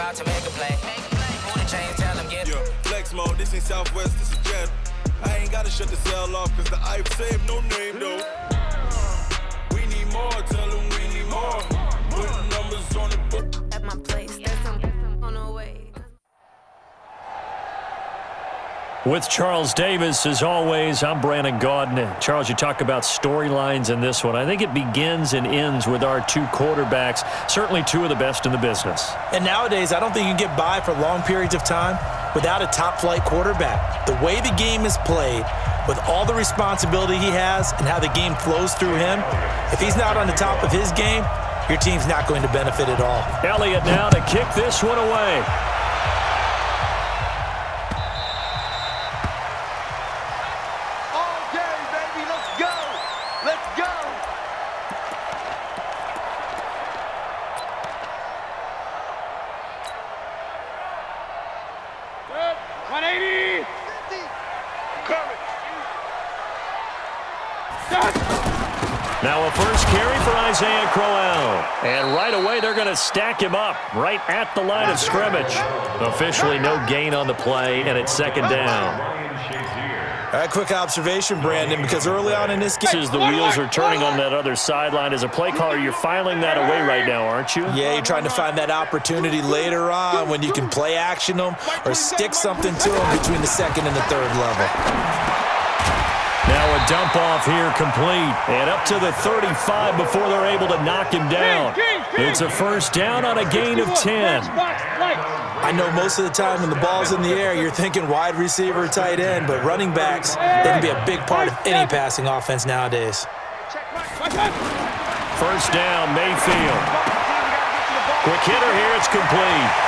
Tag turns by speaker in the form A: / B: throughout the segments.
A: out to make a play. Pull the chains, tell them get
B: flex mode, this ain't Southwest, this is Jet. I ain't gotta shut the cell off, cause the I've saved no name, though. We need more, tell them we need more. Putting numbers on the book.
C: At my place, there's some on the way.
D: With Charles Davis, as always, I'm Brandon Gaudin. Charles, you talk about storylines in this one. I think it begins and ends with our two quarterbacks, certainly two of the best in the business.
E: And nowadays, I don't think you can get by for long periods of time without a top-flight quarterback. The way the game is played, with all the responsibility he has and how the game flows through him, if he's not on the top of his game, your team's not going to benefit at all.
D: Elliott now to kick this one away. Now a first carry for Isaiah Crowell. And right away they're going to stack him up right at the line of scrimmage. Officially no gain on the play, and it's second down.
E: All right, quick observation, Brandon, because early on in this game,
D: As the wheels are turning on that other sideline, as a play caller, you're filing that away right now, aren't you?
E: Yeah, you're trying to find that opportunity later on when you can play action them or stick something to them between the second and the third level.
D: Now a dump off here complete. And up to the 35 before they're able to knock him down. It's a first down on a gain of 10.
E: I know most of the time when the ball's in the air, you're thinking wide receiver, tight end, but running backs, they can be a big part of any passing offense nowadays.
D: First down, Mayfield. Quick hitter here, it's complete.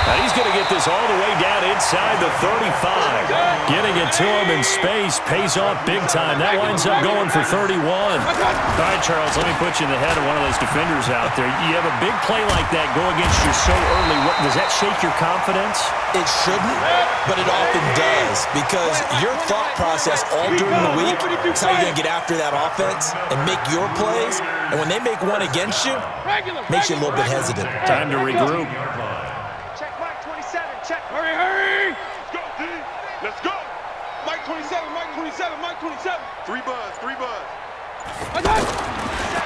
D: And he's going to get this all the way down inside the 35. Getting it to him in space pays off big time. That winds up going for 31. All right, Charles, let me put you in the head of one of those defenders out there. You have a big play like that go against you so early. Does that shake your confidence?
E: It shouldn't, but it often does, because your thought process all during the week is how you're going to get after that offense and make your plays. And when they make one against you, it makes you a little bit hesitant.
D: Time to regroup.
B: Hurry! Let's go, D! Let's go! Mike 27, Mike 27, Mike 27. Three buzz.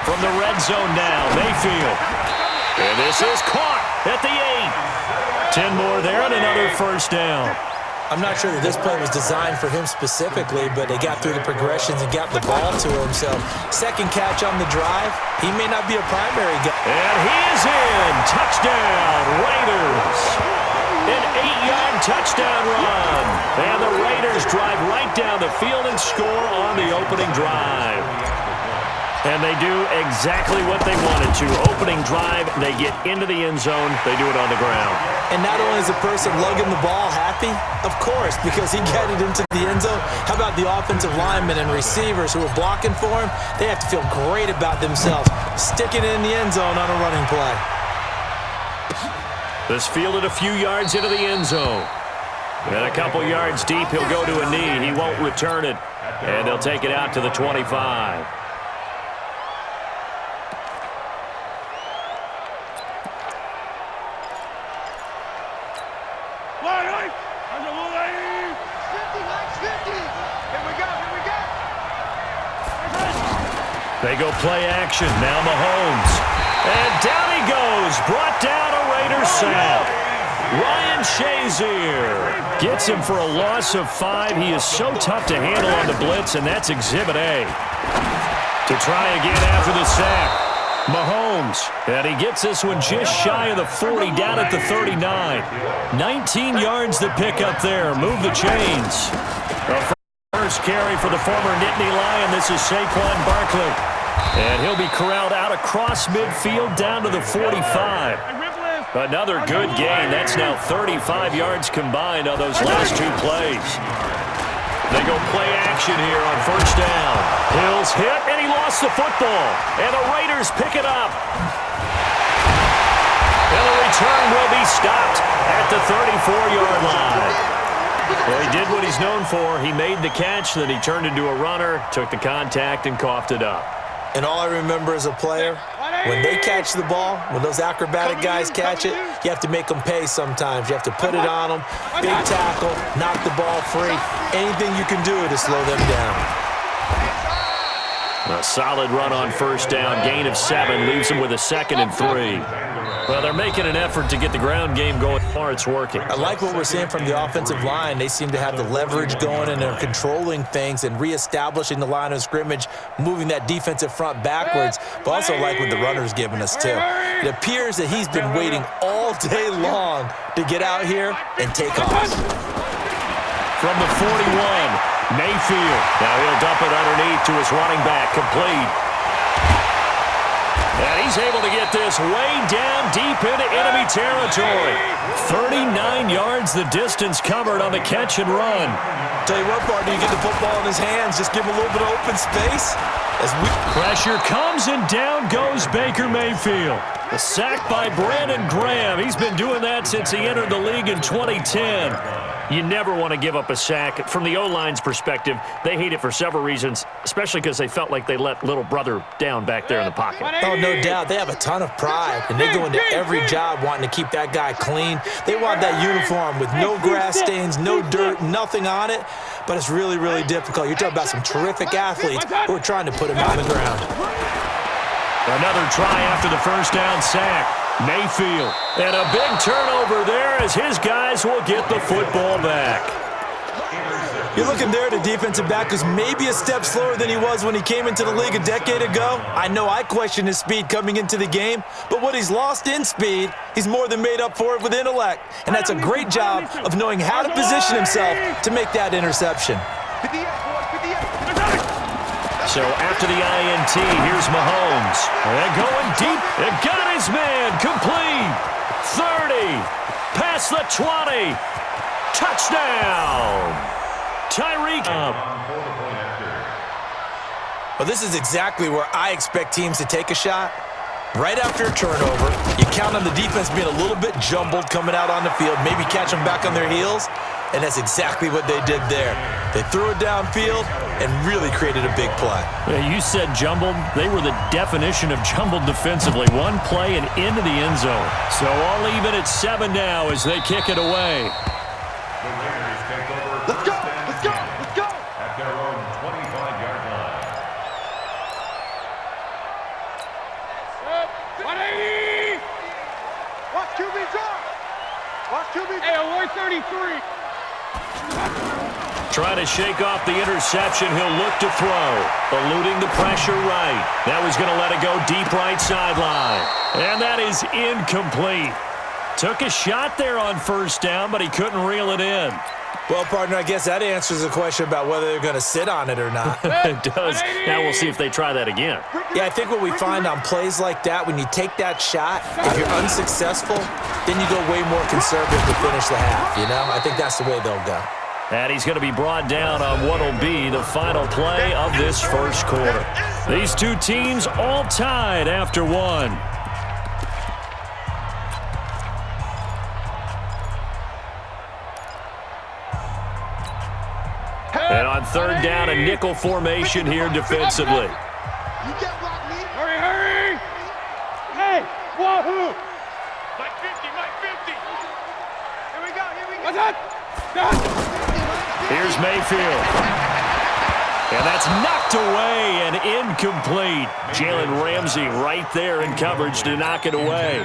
D: From the red zone now, Mayfield. And this is caught at the 8. 10 more there and another first down.
E: I'm not sure that this play was designed for him specifically, but they got through the progressions and got the ball to him. So, second catch on the drive, he may not be a primary guy.
D: And he is in. Touchdown, Raiders. An 8-yard touchdown run. And the Raiders drive right down the field and score on the opening drive. And they do exactly what they wanted to. Opening drive, they get into the end zone. They do it on the ground.
E: And not only is the person lugging the ball happy, of course, because he got it into the end zone. How about the offensive linemen and receivers who are blocking for him? They have to feel great about themselves, sticking it in the end zone on a running play.
D: This fielded a few yards into the end zone. And a couple yards deep, he'll go to a knee. He won't return it. And they'll take it out to the 25. They go play action. Now Mahomes. And down he goes. Brought down a Raiders sack. Ryan Shazier gets him for a loss of 5. He is so tough to handle on the blitz, and that's Exhibit A. To try again after the sack. Mahomes. And he gets this one just shy of the 40, down at the 39. 19 yards to pick up there. Move the chains. First carry for the former Nittany Lion. This is Saquon Barkley. And he'll be corralled out across midfield down to the 45. Another good gain. That's now 35 yards combined on those last two plays. They go play action here on first down. Hill's hit, and he lost the football. And the Raiders pick it up. And the return will be stopped at the 34-yard line. Well, he did what he's known for. He made the catch, then he turned into a runner, took the contact, and coughed it up.
E: And all I remember as a player, when they catch the ball, when those acrobatic guys catch it, you have to make them pay sometimes. You have to put it on them, big tackle, knock the ball free. Anything you can do to slow them down.
D: A solid run on first down. Gain of 7 leaves them with a 2nd and 3. Well, they're making an effort to get the ground game going. It's working.
E: I like what we're seeing from the offensive line. They seem to have the leverage going, and they're controlling things and reestablishing the line of scrimmage, moving that defensive front backwards, but also like what the runner's giving us too. It appears that he's been waiting all day long to get out here and take off.
D: From the 41. Mayfield. Now he'll dump it underneath to his running back. Complete. And he's able to get this way down deep into enemy territory. 39 yards the distance covered on the catch and run.
E: Tell you what, partner, you get the football in his hands, just give him a little bit of open space.
D: Pressure comes and down goes Baker Mayfield. A sack by Brandon Graham. He's been doing that since he entered the league in 2010. You never want to give up a sack. From the O-line's perspective, they hate it for several reasons, especially because they felt like they let little brother down back there in the pocket.
E: Oh, no doubt. They have a ton of pride, and they go into every job wanting to keep that guy clean. They want that uniform with no grass stains, no dirt, nothing on it, but it's really, really difficult. You're talking about some terrific athletes who are trying to put him on the ground.
D: Another try after the first down sack. Mayfield. And a big turnover there as his guys will get the football back.
E: You're looking there at a defensive back who's maybe a step slower than he was when he came into the league a decade ago. I know I questioned his speed coming into the game, but what he's lost in speed, he's more than made up for it with intellect. And that's a great job of knowing how to position himself to make that interception.
D: So after the INT, here's Mahomes. And going deep, and got his man, complete. 30, past the 20, touchdown. Tyreek.
E: Well, this is exactly where I expect teams to take a shot. Right after a turnover, you count on the defense being a little bit jumbled coming out on the field, maybe catch them back on their heels, and that's exactly what they did there. They threw it downfield and really created a big play.
D: Yeah, you said jumbled. They were the definition of jumbled defensively. One play and into the end zone. So all even at 7 now as they kick it away.
B: Let's go! Let's go! Let's go! At their own 25-yard line.
F: 180!
B: Watch QB drop! Watch QB drop!
F: Hey, 133!
D: Trying to shake off the interception. He'll look to throw. Eluding the pressure right. That was going to let it go deep right sideline. And that is incomplete. Took a shot there on first down, but he couldn't reel it in.
E: Well, partner, I guess that answers the question about whether they're going to sit on it or not.
D: It does. Now we'll see if they try that again.
E: Yeah, I think what we find on plays like that, when you take that shot, if you're unsuccessful, then you go way more conservative to finish the half, you know? I think that's the way they'll go.
D: And he's going to be brought down on what will be the final play of this first quarter. These two teams all tied after one. And on third down, a nickel formation here defensively.
F: Hurry, hurry! Hey, wahoo! Mike 50, Mike 50! Here we go, here we go! What's up?
D: Here's Mayfield. And that's knocked away and incomplete. Jalen Ramsey right there in coverage to knock it away.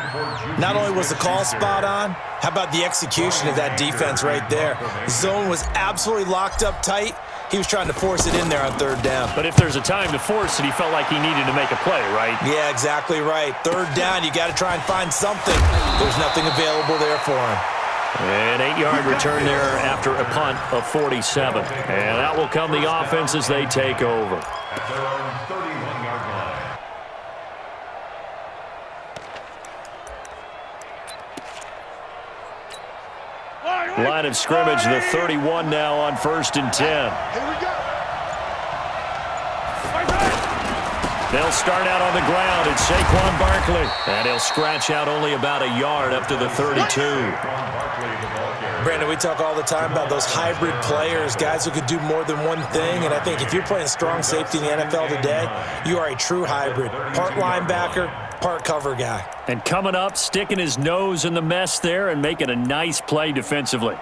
E: Not only was the call spot on, how about the execution of that defense right there? Zone was absolutely locked up tight. He was trying to force it in there on third down.
D: But if there's a time to force it, he felt like he needed to make a play, right?
E: Yeah, exactly right. Third down, you got to try and find something. There's nothing available there for him.
D: An 8-yard return there after a punt of 47. And out will come the offense as they take over.
B: At their own 31-yard line.
D: Line of scrimmage, the 31 now on 1st and 10.
B: Here we go.
D: They'll start out on the ground. It's Saquon Barkley. And he'll scratch out only about a yard up to the 32.
E: Brandon, we talk all the time about those hybrid players, guys who could do more than one thing. And I think if you're playing strong safety in the NFL today, you are a true hybrid. Part linebacker, part cover guy.
D: And coming up, sticking his nose in the mess there and making a nice play defensively.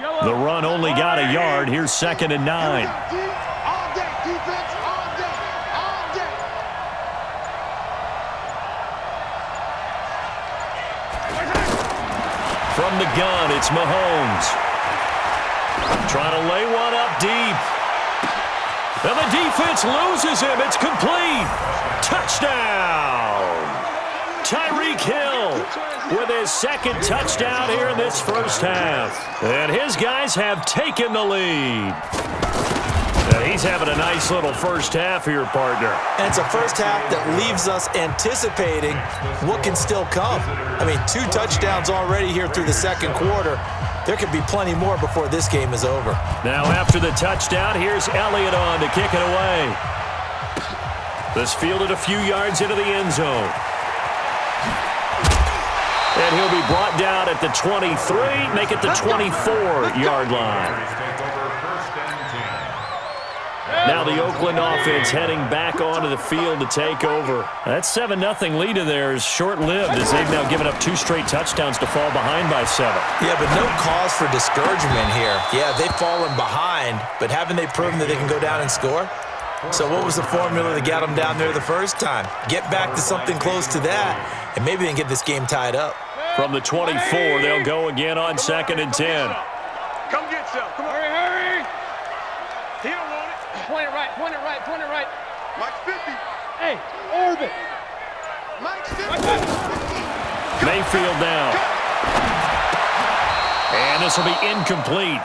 D: The run only got a yard. Here's 2nd and 9.
F: All day, defense, all day, all day.
D: From the gun, it's Mahomes. Trying to lay one up deep. And the defense loses him. It's complete. Touchdown. Tyreek Hill with his 2nd touchdown here in this first half. And his guys have taken the lead. And he's having a nice little first half here, partner.
E: And it's a first half that leaves us anticipating what can still come. I mean, 2 touchdowns already here through the second quarter. There could be plenty more before this game is over.
D: Now after the touchdown, here's Elliott on to kick it away. This fielded a few yards into the end zone. And he'll be brought down at the 23, make it the 24-yard line. Now the Oakland offense heading back onto the field to take over. That 7-0 lead of theirs is short-lived as they've now given up 2 straight touchdowns to fall behind by 7.
E: Yeah, but no cause for discouragement here. Yeah, they've fallen behind, but haven't they proven that they can go down and score? So what was the formula that got them down there the first time? Get back to something close to that, and maybe they can get this game tied up.
D: From the 24, they'll go again on 2nd and 10.
F: Come get some. Come on. Hurry. He don't want it. Point it right, point it right, point it right. Mike's 50. Hey, orbit. Mike's 50.
D: Mayfield now. And this will be incomplete.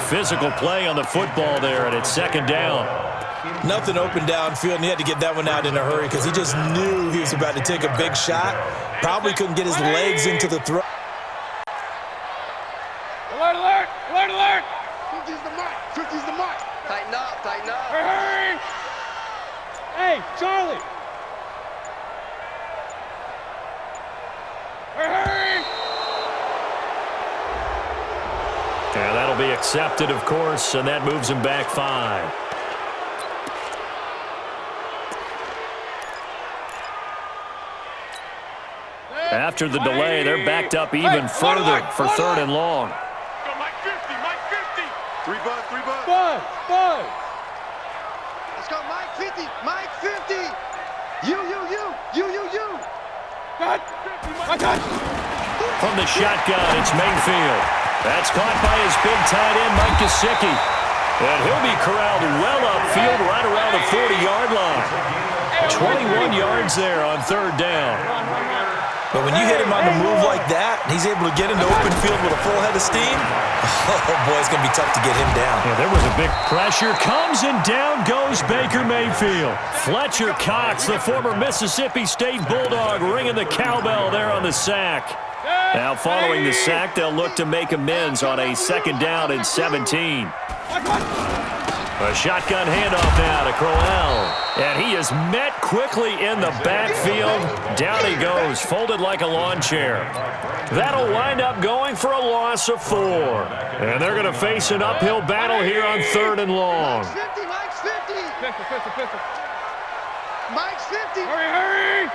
D: Physical play on the football there, and it's 2nd down.
E: Nothing open downfield, and he had to get that one out in a hurry because he just knew he was about to take a big shot. Probably couldn't get his legs into the throw.
F: Alert, alert, alert, alert. 50's the mark, 50's the mark. Tighten up, tighten up. Hurry. Hey, Charlie. Hurry.
D: And that'll be accepted, of course, and that moves him back 5. After the delay, they're backed up even further for 3rd and long.
F: Go Mike 50, Mike 50. 3 bucks, 3 bucks. 5. Let's go Mike 50, Mike 50. You. Cut.
D: From the shotgun, it's Mayfield. That's caught by his big tight end, Mike Gesicki. And he'll be corralled well upfield right around the 40-yard line. 21 yards there on 3rd down.
E: But when you hit him on the move like that, and he's able to get into open field with a full head of steam, oh, boy, it's going to be tough to get him down.
D: Yeah, there was a big pressure. Comes and down goes Baker Mayfield. Fletcher Cox, the former Mississippi State Bulldog, ringing the cowbell there on the sack. Now following the sack, they'll look to make amends on a 2nd down and 17. A shotgun handoff now to Crowell. And he is met quickly in the backfield. Down he goes, folded like a lawn chair. That'll wind up going for a loss of 4. And they're going to face an uphill battle here on 3rd and long.
F: Mike's 50, Mike's 50. Pistol. Mike's 50. Hurry.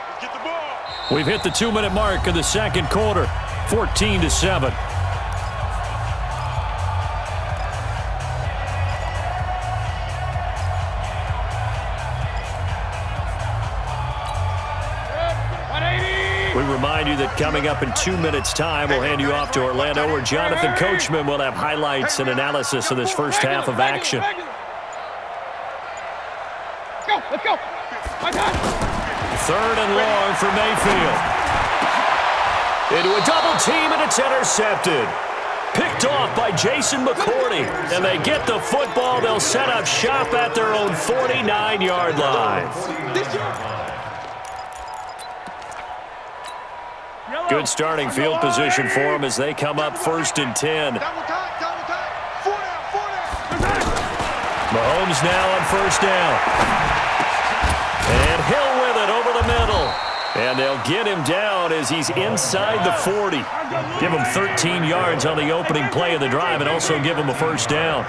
F: Let's get the ball.
D: We've hit the 2-minute mark of the second quarter, 14-7. We remind you that coming up in 2 minutes' time, we'll hand you off to Orlando, where Jonathan Coachman will have highlights and analysis of this first half of action.
F: Let's go.
D: 3rd and long for Mayfield. Into a double team, and it's intercepted. Picked off by Jason McCourty. And they get the football. They'll set up shop at their own 49-yard line. Good starting field position for them as they come up 1st and 10.
F: Double time. 4 down.
D: Mahomes now on 1st down. And Hill with it over the middle. And they'll get him down as he's inside the 40. Give him 13 yards on the opening play of the drive and also give him a 1st down.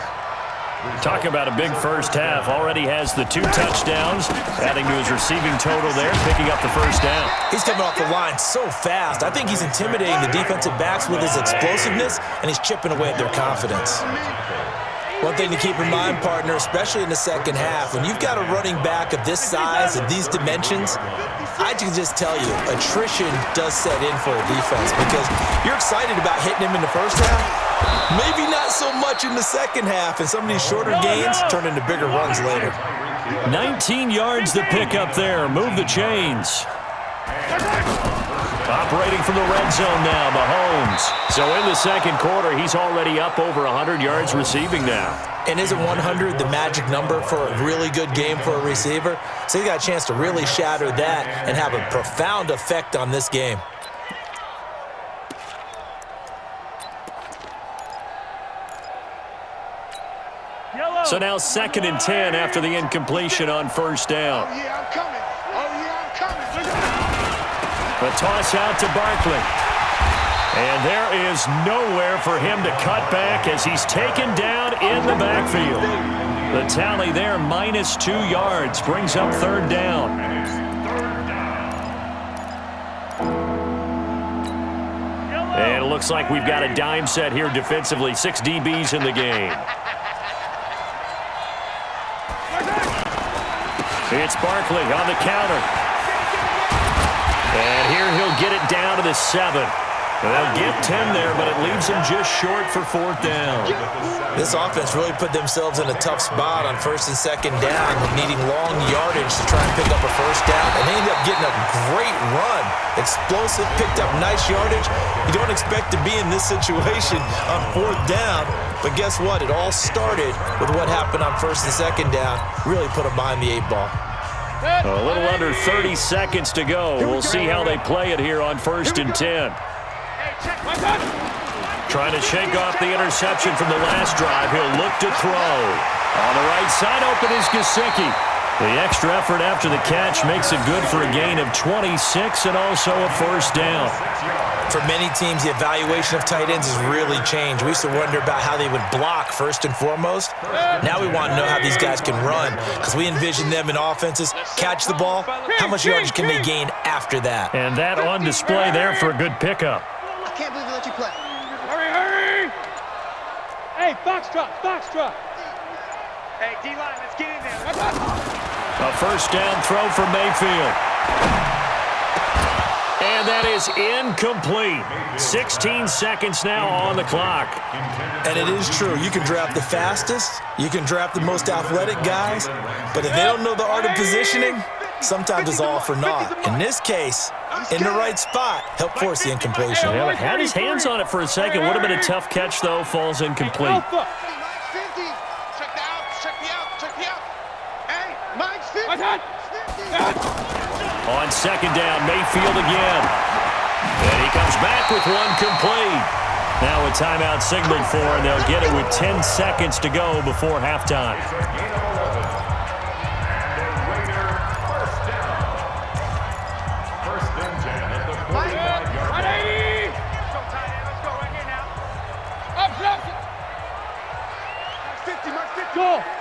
D: Talk about a big first half. Already has the 2 touchdowns, adding to his receiving total there, picking up the first down.
E: He's coming off the line so fast. I think he's intimidating the defensive backs with his explosiveness, and he's chipping away at their confidence. One thing to keep in mind, partner, especially in the second half, when you've got a running back of this size and these dimensions, I can just tell you, attrition does set in for a defense because you're excited about hitting him in the first half. Maybe not so much in the second half, and some of these shorter gains turn into bigger runs later.
D: 19 yards to pick up there. Move the chains. Operating from the red zone now, Mahomes. So in the second quarter, he's already up over 100 yards receiving now.
E: And isn't 100 the magic number for a really good game for a receiver? So he got a chance to really shatter that and have a profound effect on this game.
D: So now 2nd and 10 after the incompletion on first down.
F: Oh, yeah, I'm coming. Oh, yeah, I'm coming.
D: The toss out to Barkley. And there is nowhere for him to cut back as he's taken down in the backfield. The tally there, -2 yards, brings up 3rd down. And it looks like we've got a dime set here defensively. 6 DBs in the game. It's Barkley on the counter. And here he'll get it down to the 7. They'll get 10 there, but it leaves him just short for 4th down.
E: This offense really put themselves in a tough spot on 1st and 2nd down, needing long yardage to try and pick up a 1st down, and they ended up getting a great run. Explosive, picked up nice yardage. You don't expect to be in this situation on 4th down, but guess what? It all started with what happened on 1st and 2nd down. Really put them behind the 8 ball.
D: A little under 30 seconds to go. We'll see how they play it here on 1st and 10. Trying to shake off the interception from the last drive. He'll look to throw. On the right side, open is Gesicki. The extra effort after the catch makes it good for a gain of 26 and also a 1st down.
E: For many teams, the evaluation of tight ends has really changed. We used to wonder about how they would block first and foremost. Now we want to know how these guys can run because we envision them in offenses, catch the ball, how much yardage can they gain after that?
D: And that on display there for a good pickup.
F: I can't believe they let you play. Hurry, hurry! Hey, box truck, box truck. Hey, D-line, let's get in there.
D: A 1st down throw for Mayfield. And that is incomplete. 16 seconds now on the clock.
E: And it is true. You can draft the fastest. You can draft the most athletic guys. But if they don't know the art of positioning, sometimes it's all for naught. In this case, in the right spot, help force the incompletion.
D: Yeah, had his hands on it for a second. Would have been a tough catch, though. Falls incomplete. On 2nd down, Mayfield again. And he comes back with one complete. Now a timeout signaled for, and they'll get it with 10 seconds to go before halftime.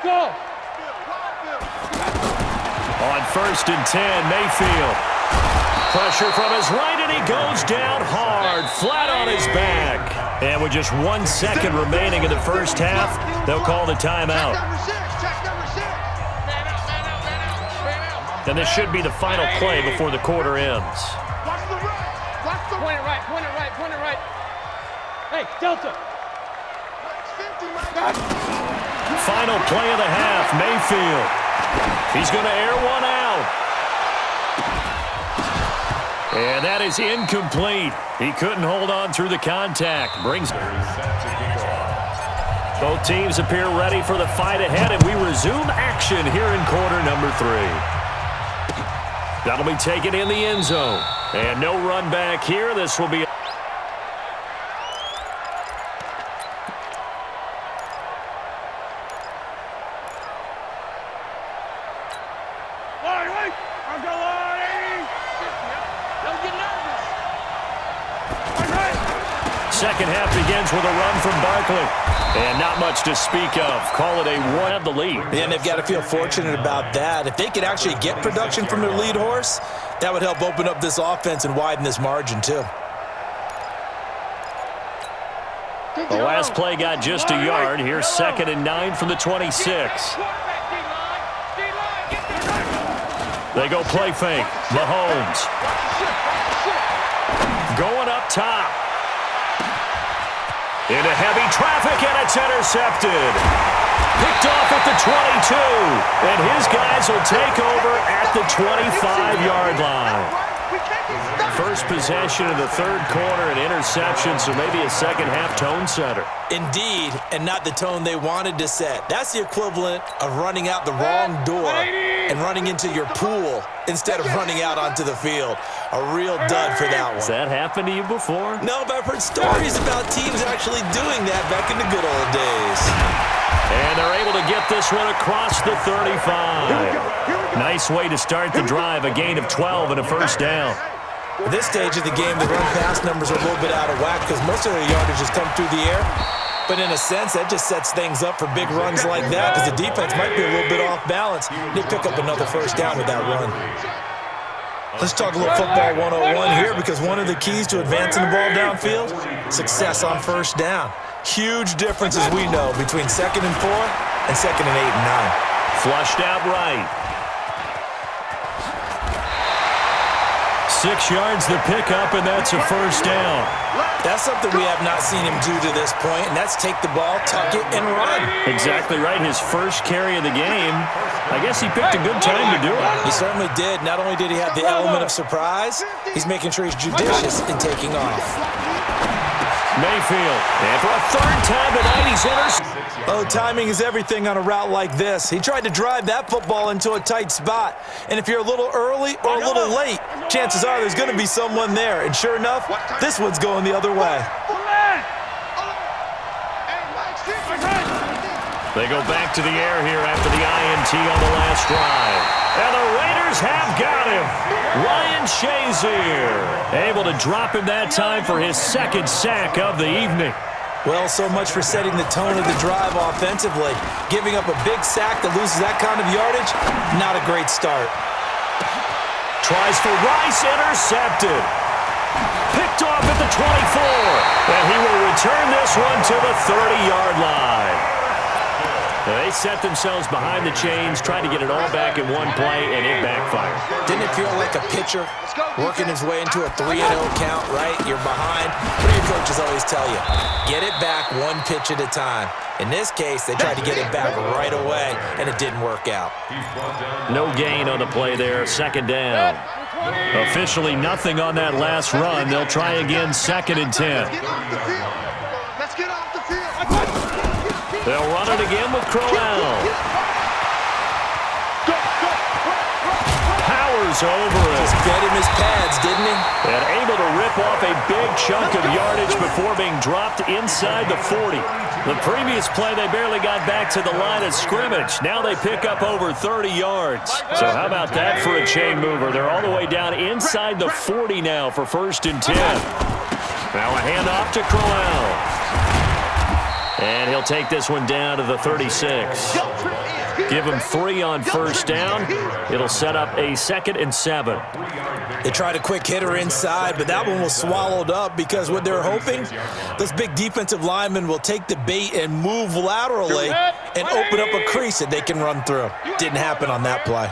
F: Go!
D: On 1st and 10, Mayfield. Pressure from his right, and he goes down hard, flat on his back. And with just 1 second remaining in the first half, they'll call the timeout. And this should be the final play before the quarter ends.
F: Point it right. Hey, Delta.
D: Final play of the half, Mayfield. He's going to air one out. And that is incomplete. He couldn't hold on through the contact. Both teams appear ready for the fight ahead, and we resume action here in quarter number 3. That'll be taken in the end zone. And no run back here. This will be second half begins with a run from Barkley. And not much to speak of. Call it a one of the lead.
E: And they've got to feel fortunate about that. If they could actually get production from their lead horse, that would help open up this offense and widen this margin too.
D: The last play got just a yard. Here's 2nd and 9 from the 26. They go play fake. Mahomes. Going up top. Into heavy traffic, and it's intercepted. Picked off at the 22. And his guys will take over at the 25-yard line. First possession of the third quarter, an interception, so maybe a second-half tone setter.
E: Indeed, and not the tone they wanted to set. That's the equivalent of running out the wrong door and running into your pool instead of running out onto the field. A real dud for that one.
D: Has that happened to you before?
E: No, but I've heard stories about teams actually doing that back in the good old days.
D: And they're able to get this one across the 35. Nice way to start the drive, a gain of 12 and a first down.
E: At this stage of the game, the run-pass numbers are a little bit out of whack because most of their yardage has come through the air. But in a sense, that just sets things up for big runs like that because the defense might be a little bit off balance. They pick up another first down with that run. Let's talk a little football 101 here because one of the keys to advancing the ball downfield, success on first down. Huge difference, as we know, between 2nd and 4 and 2nd and 8 and 9.
D: Flushed out right. 6 yards the pickup, and that's a first down.
E: That's something we have not seen him do to this point, and that's take the ball, tuck it, and run.
D: Exactly right. His first carry of the game. I guess he picked a good time to do it.
E: He certainly did. Not only did he have the element of surprise, he's making sure he's judicious in taking off.
D: Mayfield, and for a third time tonight, he's intercepted.
E: Oh, timing is everything on a route like this. He tried to drive that football into a tight spot. And if you're a little early or a little late, chances are there's going to be someone there. And sure enough, this one's going the other way.
D: They go back to the air here after the INT on the last drive. And the Raiders have got him. Ryan Shazier able to drop him that time for his 2nd sack of the evening.
E: Well, so much for setting the tone of the drive offensively. Giving up a big sack that loses that kind of yardage, not a great start.
D: Tries for Rice, intercepted. Picked off at the 24. And he will return this one to the 30-yard line. They set themselves behind the chains, tried to get it all back in one play, and it backfired.
E: Didn't it feel like a pitcher working his way into a 3-0 count, right? You're behind. What do your coaches always tell you? Get it back one pitch at a time. In this case, they tried to get it back right away, and it didn't work out.
D: No gain on the play there, 2nd down. Officially nothing on that last run. They'll try again, 2nd and 10.
F: Let's get off the field.
D: They'll run it again with Crowell. Powers over it.
E: Just fed him his pads, didn't he?
D: And able to rip off a big chunk of yardage before being dropped inside the 40. The previous play, they barely got back to the line of scrimmage. Now they pick up over 30 yards. So how about that for a chain mover? They're all the way down inside the 40 now for 1st and 10. Now a handoff to Crowell. And he'll take this one down to the 36. Give him 3 on first down. It'll set up a 2nd and 7.
E: They tried a quick hitter inside, but that one was swallowed up because what they're hoping, those big defensive linemen will take the bait and move laterally and open up a crease that they can run through. Didn't happen on that play.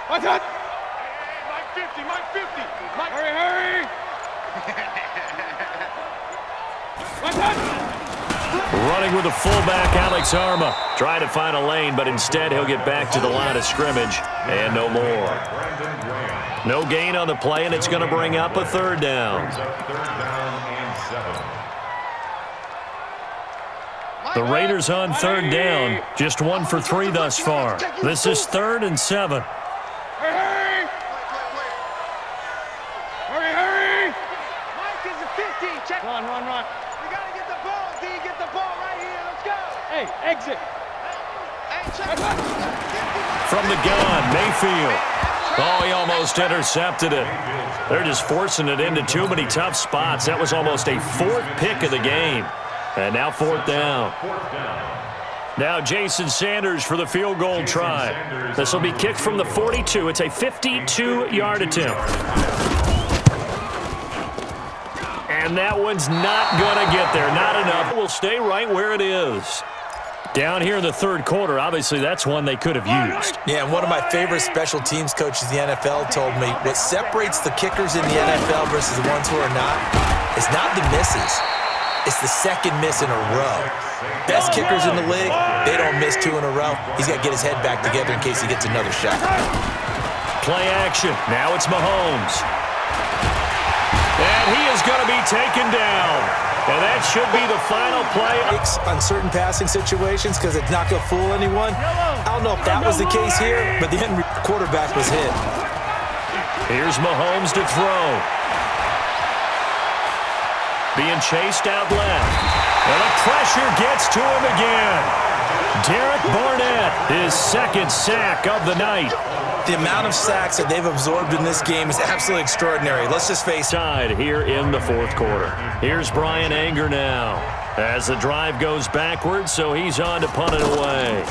F: What's that? Mike 50, Mike 50. Mike, hurry. What's that?
D: Running with the fullback, Alex Arma. Trying to find a lane, but instead he'll get back to the line of scrimmage. And no more. No gain on the play, and it's going to bring up a 3rd down. The Raiders on 3rd down. Just 1 for 3 thus far. This is 3rd and 7.
F: Hurry! Mike is a 50. Check. Run. You got to get the ball, D. Get the ball right here. Let's go. Hey, exit. Hey, check.
D: From the gun, Mayfield. Oh, he almost intercepted it. They're just forcing it into too many tough spots. That was almost a fourth pick of the game. And now fourth down. Now Jason Sanders for the field goal try. This will be kicked from the 42. It's a 52-yard attempt. And that one's not going to get there. Not enough. It will stay right where it is. Down here in the third quarter, obviously that's one they could have used.
E: Yeah, and one of my favorite special teams coaches in the NFL told me what separates the kickers in the NFL versus the ones who are not is not the misses. It's the second miss in a row. Best kickers in the league, they don't miss two in a row. He's got to get his head back together in case he gets another shot.
D: Play action. Now it's Mahomes. And he is going to be taken down. And that should be the final play.
E: On certain passing situations because it's not going to fool anyone. I don't know if that was the case here, but the end quarterback was hit.
D: Here's Mahomes to throw. Being chased out left. And the pressure gets to him again. Derek Barnett, his second sack of the night.
E: The amount of sacks that they've absorbed in this game is absolutely extraordinary. Let's just face it.
D: Tied here in the fourth quarter. Here's Brian Anger now as the drive goes backwards, so he's on to punt it away.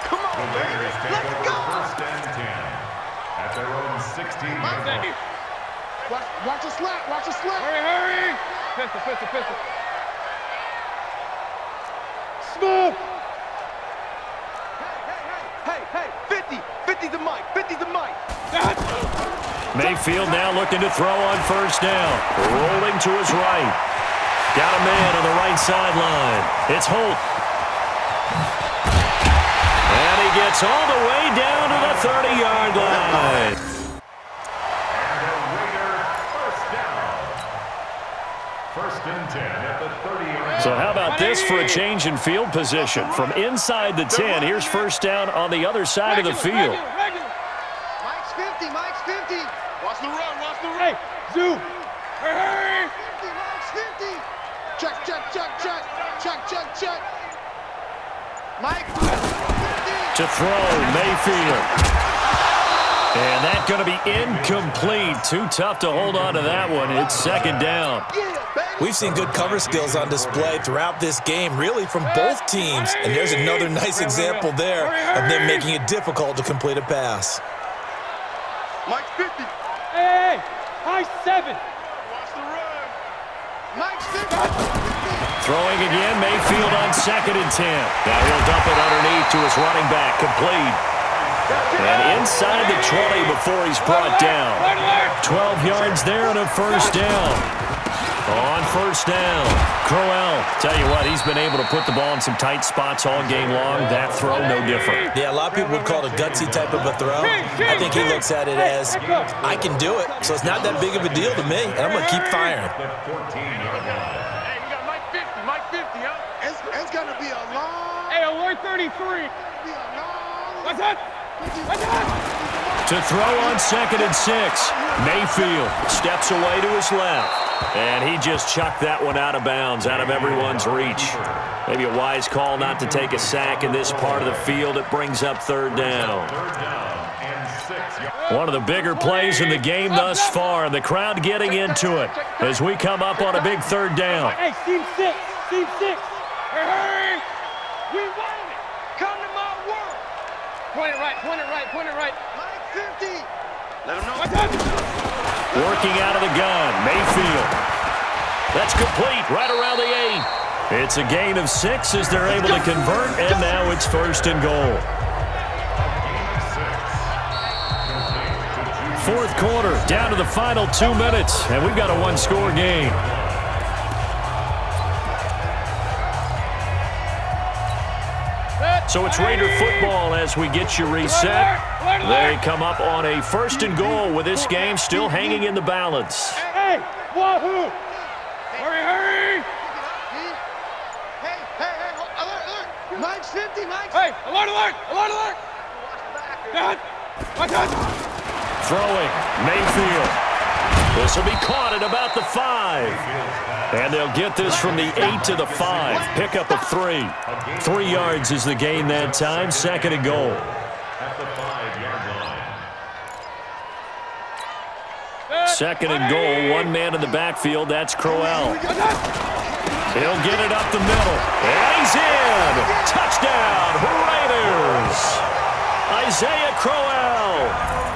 F: Come on, baby. Let's go.
G: First and 10 at their own 16.
F: Watch the slap. Watch the slap. Hurry. Pistol. Smooth. Hey. 50 the mic. 50 the mic.
D: Mayfield now looking to throw on first down. Rolling to his right. Got a man on the right sideline. It's Holt. And he gets all the way down to the 30-yard line.
G: First and 10 at the 30-yard.
D: So how about this for a change in field position? From inside the 10, here's first down on the other side of the field.
F: Mike's 50. Watch the run. Hey, zoom. Hey. 50, Mike's 50. Check. Mike. 50.
D: To throw, Mayfield. And that's going to be incomplete. Too tough to hold on to that one. It's second down.
E: We've seen good cover skills on display throughout this game, really from both teams. And there's another nice example there of them making it difficult to complete a pass.
F: Mike's 50. Hey, high 7. Watch the run. Mike's 50.
D: Throwing again, Mayfield on second and 10. Now he'll dump it underneath to his running back, complete. And inside the 20 before he's brought down. 12 yards there and a first down. On first down, Crowell. Tell you what, he's been able to put the ball in some tight spots all game long. That throw, no different.
E: Yeah, a lot of people would call it a gutsy type of a throw. I think he looks at it as, I can do it, so it's not that big of a deal to me, and I'm going to keep firing.
F: Hey, we got Mike 50, huh? It's going to be a long... Hey, alert 33. What's that?
D: To throw on second and 6, Mayfield steps away to his left. And he just chucked that one out of bounds, out of everyone's reach. Maybe a wise call not to take a sack in this part of the field. It brings up third down. One of the bigger plays in the game thus far, and the crowd getting into it as we come up on a big third down.
F: Hey, team 6. Hey, we won it. Come to my world. Point it right. Mike 50. Let him know. What's up?
D: Working out of the gun, Mayfield. That's complete, right around the 8. It's a gain of 6 as they're able to convert, and now it's first and goal. Fourth quarter, down to the final 2 minutes, and we've got a one-score game. So it's Raider football as we get you reset. They come up on a first and goal with this game still hanging in the balance.
F: Hey, wahoo! Hurry! Hey, alert! Mike's 50, Mike's... Hey, alert!
D: Throwing, Mayfield. This will be caught at about the 5. And they'll get this from the 8 to the 5. Pickup of 3. 3 yards is the gain that time. 2nd and goal.
G: At the 5-yard line.
D: 2nd and goal. 1 man in the backfield. That's Crowell. He'll get it up the middle. And he's in. Touchdown, Raiders. Isaiah Crowell.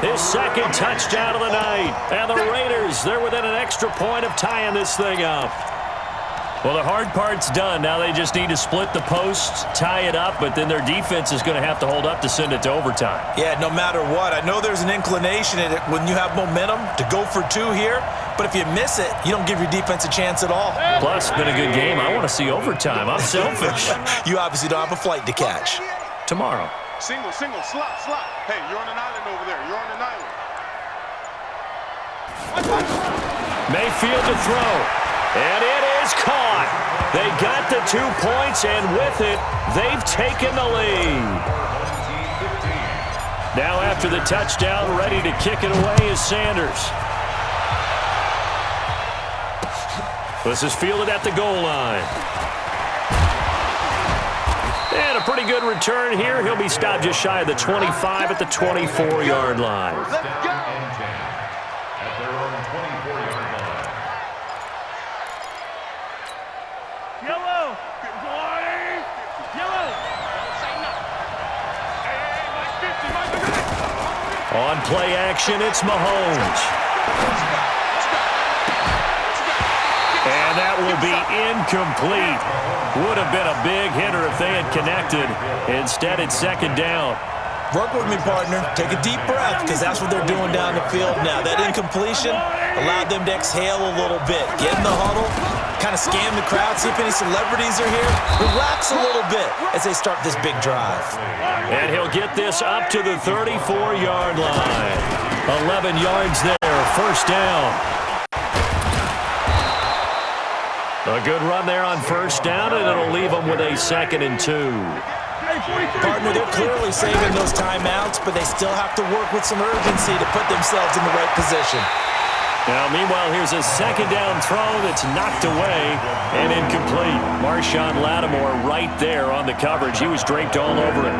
D: His 2nd touchdown of the night. And the Raiders, they're within an extra point of tying this thing up. Well, the hard part's done. Now they just need to split the posts, tie it up, but then their defense is going to have to hold up to send it to overtime.
E: Yeah, no matter what. I know there's an inclination in it when you have momentum to go for 2 here, but if you miss it, you don't give your defense a chance at all.
D: Plus, it's been a good game. I want to see overtime. I'm selfish.
E: You obviously don't have a flight to catch.
D: Tomorrow.
F: Single, slot. Hey, you're on an island over there. You're on an island.
D: Mayfield to throw. And it is caught. They got the 2 points, and with it, they've taken the lead. Now after the touchdown, ready to kick it away is Sanders. This is fielded at the goal line. And a pretty good return here. He'll be stopped just shy of the 25 at the 24-yard line.
G: At their own 24-yard line.
F: Yellow. Yellow. Hey,
D: On play action, it's Mahomes. And that will be incomplete. Would have been a big hitter if they had connected. Instead, it's 2nd down.
E: Work with me, partner. Take a deep breath, because that's what they're doing down the field now. That incompletion allowed them to exhale a little bit. Get in the huddle, kind of scan the crowd, see if any celebrities are here. Relax a little bit as they start this big drive.
D: And he'll get this up to the 34-yard line. 11 yards there, 1st down. A good run there on 1st down, and it'll leave them with a 2nd and 2.
E: Partner, they're clearly saving those timeouts, but they still have to work with some urgency to put themselves in the right position.
D: Now, meanwhile, here's a 2nd down throw that's knocked away and incomplete. Marshawn Lattimore right there on the coverage. He was draped all over it.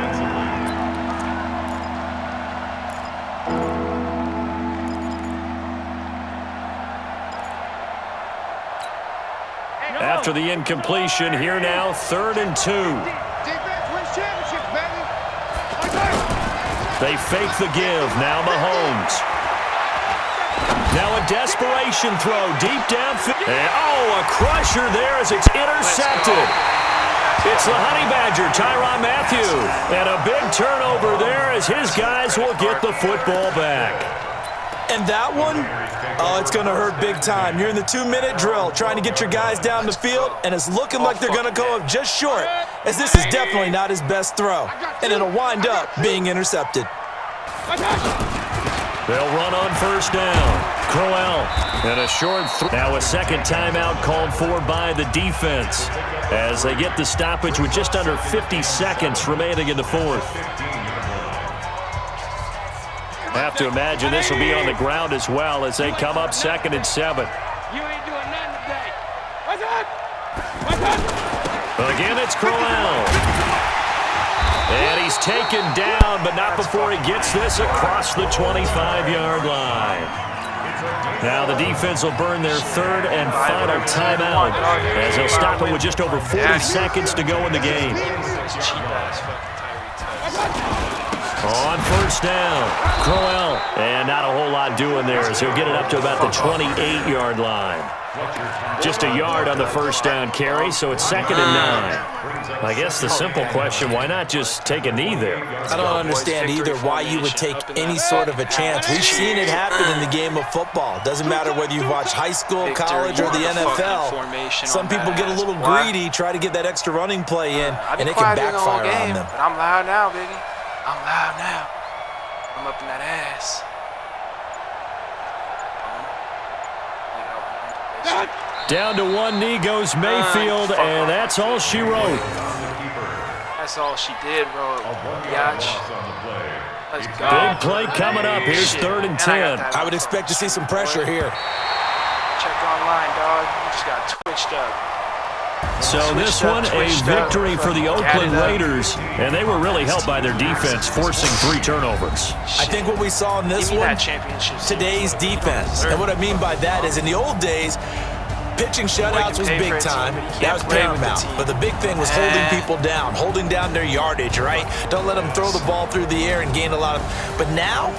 D: After the incompletion, here now, 3rd and 2.
F: defense wins championships, baby.
D: They fake the give. Now Mahomes. Now a desperation throw deep downfield. And, a crusher there as it's intercepted. It's the Honey Badger, Tyrann Mathieu. And a big turnover there as his guys will get the football back.
E: And that one, it's going to hurt big time. You're in the 2-minute drill trying to get your guys down the field, and it's looking like they're going to go up just short, as this is definitely not his best throw, and it'll wind up being intercepted.
D: They'll run on 1st down. Crowell and a short throw. Now a 2nd timeout called for by the defense as they get the stoppage with just under 50 seconds remaining in the 4th. Have to imagine this will be on the ground as well as they come up 2nd and 7.
F: You ain't doing nothing today.
D: Again, it's Crowell. And he's taken down, but not before he gets this across the 25-yard line. Now the defense will burn their 3rd and final timeout as they'll stop it with just over 40 seconds to go in the game. On 1st down, Crowell. And not a whole lot doing there as he'll get it up to about the 28-yard line. Just a yard on the 1st down carry, so it's 2nd and 9. I guess the simple question, why not just take a knee there?
E: I don't understand either why you would take any sort of a chance. We've seen it happen in the game of football. Doesn't matter whether you've watched high school, college, or the NFL. Some people get a little greedy, try to get that extra running play in, and it can backfire on them.
H: But I'm loud now, baby. I'm loud now. I'm up in that ass.
D: Down to one knee goes Mayfield, and that's all she wrote.
H: That's all she did, bro. Yach. Let's go.
D: Big play coming up. Here's
H: Shit.
D: 3rd and
H: And
D: 10.
E: I would expect to see some pressure here.
H: Check online, dog. You just got twitched up.
D: So this one, a victory for the Oakland Raiders, and they were really helped by their defense, forcing 3 turnovers.
E: I think what we saw in this one, today's defense. And what I mean by that is in the old days, pitching shutouts was big time. That was paramount. But the big thing was holding people down, holding down their yardage, right? Don't let them throw the ball through the air and gain a lot of... But now,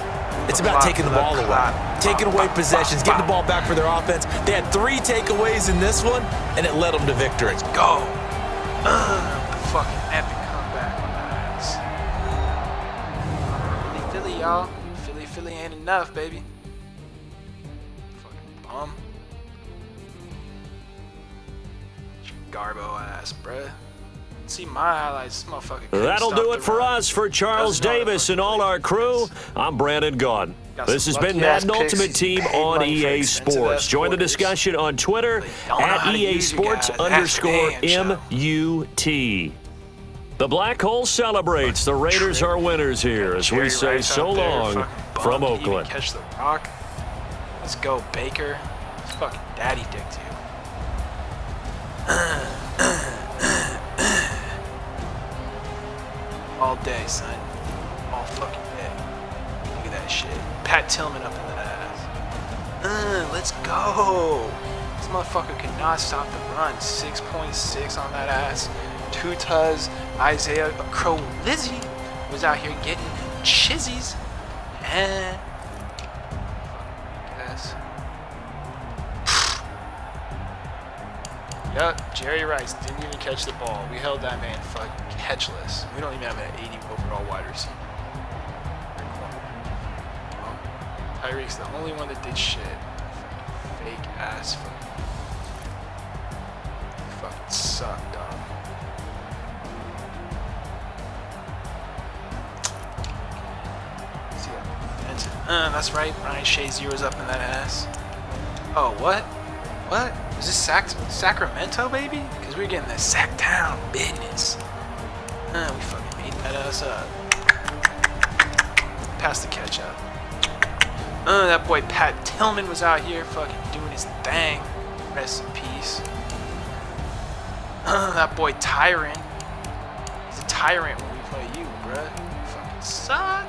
E: it's about taking the ball away. Taking away possessions, getting the ball back for their offense. They had 3 takeaways in this one, and it led them to victory.
H: Let's go. Fucking epic comeback on that ass. Philly, y'all. Philly ain't enough, baby. Fucking bum. Garbo ass, bruh. See my highlights, this motherfucker.
D: That'll do it for us. For Charles Davis and all our crew, I'm Brandon Gunn. This has been Madden Ultimate Team on EA Sports. Join the discussion on Twitter at EA Sports_MUT. The Black Hole celebrates. The Raiders are winners here as we say so long from Oakland.
H: Catch the rock. Let's go, Baker. It's fucking daddy dick to you. All day, son. All fucking day. Look at that shit. Pat Tillman up in that ass. Let's go. This motherfucker cannot stop the run. 6.6 on that ass. 2 tuz. Isaiah Crowell Lizzie was out here getting chizzies. And yes. Yup, Jerry Rice didn't even catch the ball. We held that man fucking catchless. We don't even have an 80 overall wide receiver. Tyreek's the only one that did shit. Fake ass. Fucking suck, dog. See that? That's right. Ryan Shazier was up in that ass. Oh, what? What? Is this Sacramento, baby? Because we're getting that Sacktown business. We fucking made that ass up. Pass the catch up. That boy Pat Tillman was out here fucking doing his thing. Rest in peace. That boy Tyrant. He's a tyrant when we play you, bruh. You fucking suck.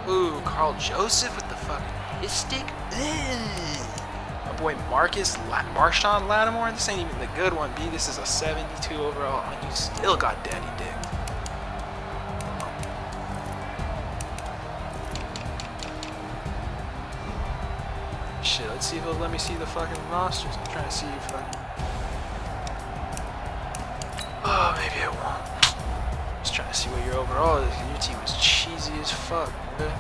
H: Ooh, Carl Joseph with the fucking his stick. My boy Marshawn Lattimore. This ain't even the good one, B. This is a 72 overall, and you still got daddy dick. Shit, let's see if it'll let me see the fucking rosters. I'm trying to see if oh, maybe it won't. Just trying to see what your overall is. Your team is cheesy as fuck, man.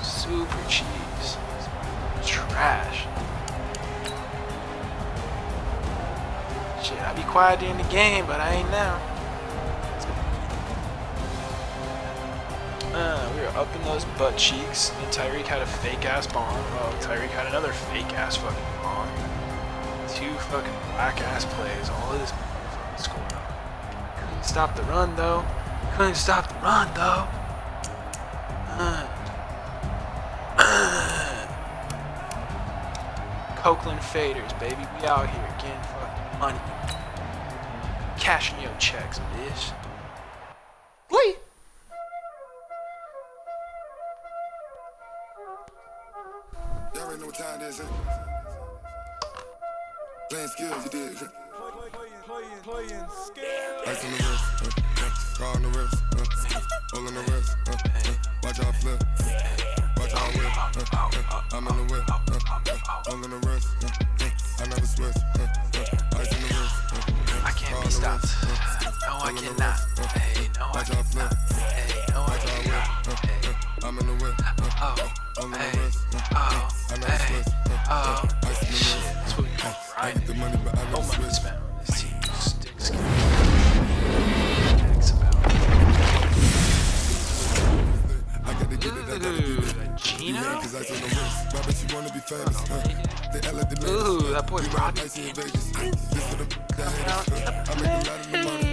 H: Super cheese. Trash. Shit, I'll be quiet during the game, but I ain't now. We were up in those butt cheeks, and Tyreek had a fake ass bomb. Oh, Tyreek had another fake ass fucking bomb. 2 fucking whack ass plays. All of this fucking scored up. Couldn't stop the run though. Couldn't stop the run though. Copeland faders, baby. We out here getting fucking money. Cashing your checks, bitch. Wait.
B: Y'all already know what time it is, huh? Playing skills, you did. Playing skills. Ice on the wrist, car on the wrist, all on the wrist, watch out flip, watch out whip, I'm in the whip, all on the wrist, I never switch, ice on the wrist,
H: I can't be stopped. No, I cannot. Hey, no, I cannot. Hey, no, I cannot. Hey,
B: I'm in the whip, all on the
H: hey,
B: wrist, I never switch,
H: oh,
B: ice on the
H: shit.
B: wrist,
H: That's what we call
B: I
H: grinding.
B: get the money, but I
H: No
B: never
H: money
B: switch.
H: spent on this team. Sticks. Thanks about
B: I got to get it, I gotta get it.
H: Gino?
B: Cause I told them rich, Robert, you wanna be famous, They elevate the
H: Ooh, that boy Robbie.
B: I make a lot of the money.